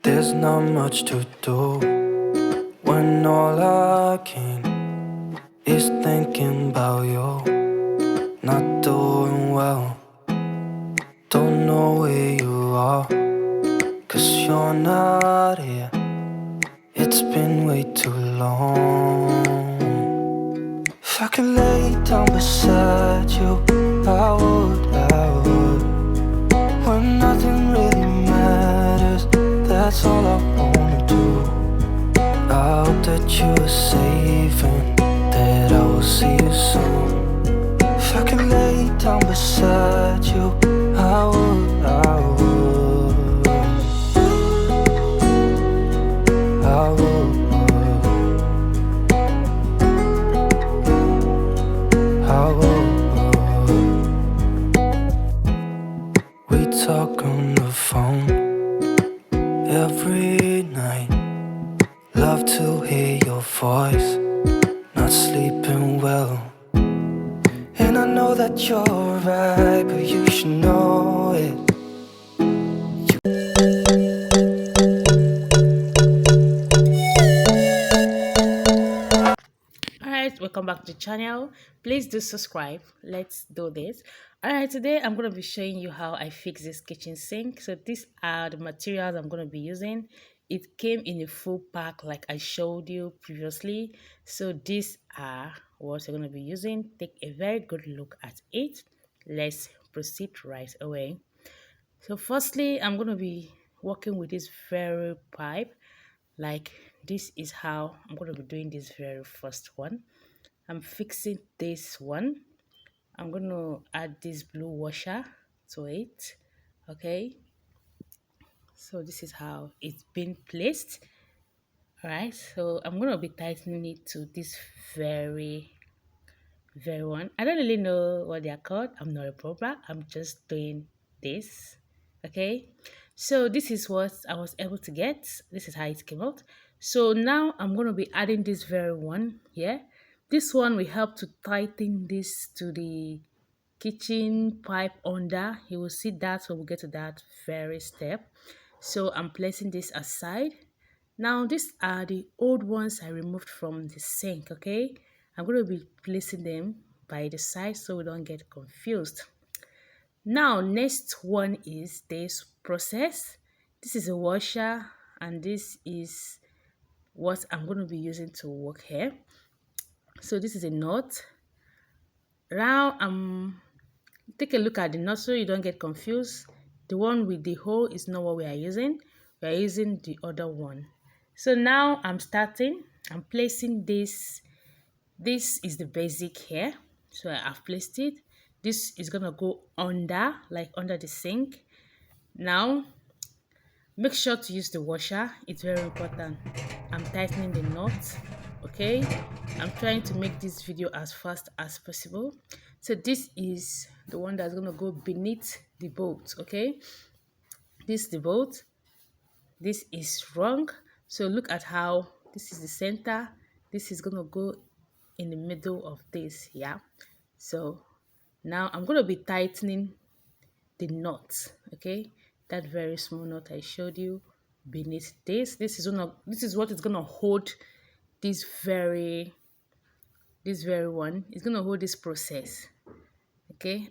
There's not much to do when all I can is thinking about you. Not doing well, don't know where you are, 'cause you're not here. It's been way too long. If I could lay down beside you, I would, when nothing really matters, that's all I wanna do. I hope that you are safe and that I will see you soon. If I could lay down beside you, I would, I would, I would, I would. We talk on the phone every night. Love to hear your voice. Not sleeping well, and I know that you're right, but you should know it. Alright, welcome back to the channel. Please do subscribe. Let's do this. Alright, today I'm going to be showing you how I fix this kitchen sink. So these are the materials I'm going to be using. It came in a full pack like I showed you previously. So these are what you're going to be using. Take a very good look at it. Let's proceed right away. So firstly, I'm going to be working with this very pipe. Like this is how I'm going to be doing this very first one. I'm fixing this one. I'm going to add this blue washer to it. Okay, so this is how it's been placed. All right, so I'm going to be tightening it to this very one. I don't really know what they are called. I'm not a proper. I'm just doing this. Okay, so this is what I was able to get. This is how it came out. So now I'm going to be adding this very one here. This one will help to tighten this to the kitchen pipe under. You will see that when we get to that very step. So I'm placing this aside. Now these are the old ones I removed from the sink. Okay, I'm going to be placing them by the side so we don't get confused. Now next one is this process. This is a washer and this is what I'm going to be using to work here. So this is a nut. Now take a look at the nut so you don't get confused. The one with the hole is not what we are using. We are using the other one. So now I'm placing this. This is the basic here. So I've placed it. This is gonna go under, like under the sink. Now make sure to use the washer. It's very important. I'm tightening the knot. Okay, I'm trying to make this video as fast as possible. So this is the one that's gonna go beneath the bolt. Okay, this is the bolt. This is wrong. So look at how this is the center. This is gonna go in the middle of this. Yeah, so now I'm going to be tightening the knot. Okay, that very small knot I showed you beneath this. This is what is going to hold this very one. It's going to hold this process. Okay,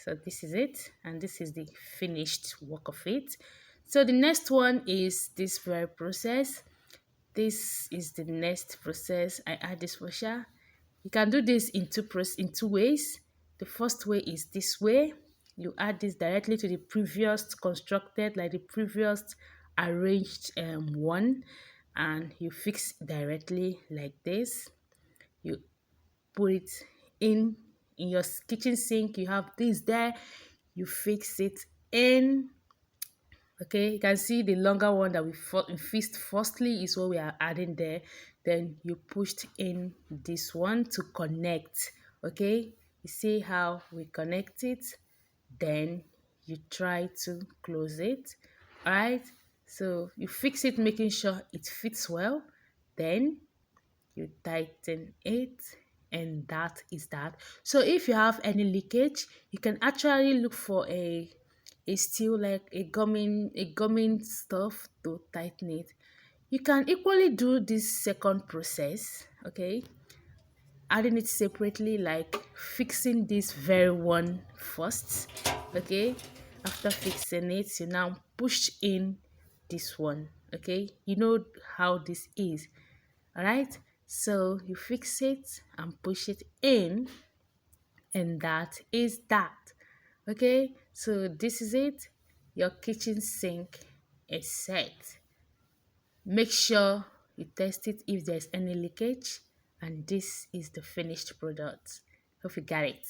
so this is it, and this is the finished work of it. So the next one is this very process. This is the next process. I add this washer. You can do this in two ways. The first way is this way. You add this directly to the previous constructed, like the previous arranged one, and you fix directly like this. You put it in your kitchen sink. You have this there. You fix it in. Okay, you can see the longer one that we fixed firstly is what we are adding there. Then you pushed in this one to connect. Okay, you see how we connect it, then you try to close it. All right, so you fix it, making sure it fits well, then you tighten it, and that is that. So if you have any leakage, you can actually look for is still like a gumming stuff to tighten it. You can equally do this second process, okay? Adding it separately, like fixing this very one first, okay? After fixing it, you now push in this one, okay? You know how this is, all right? So you fix it and push it in, and that is that, okay? So this is it. Your kitchen sink is set. Make sure you test it if there's any leakage, and this is the finished product. Hope you got it.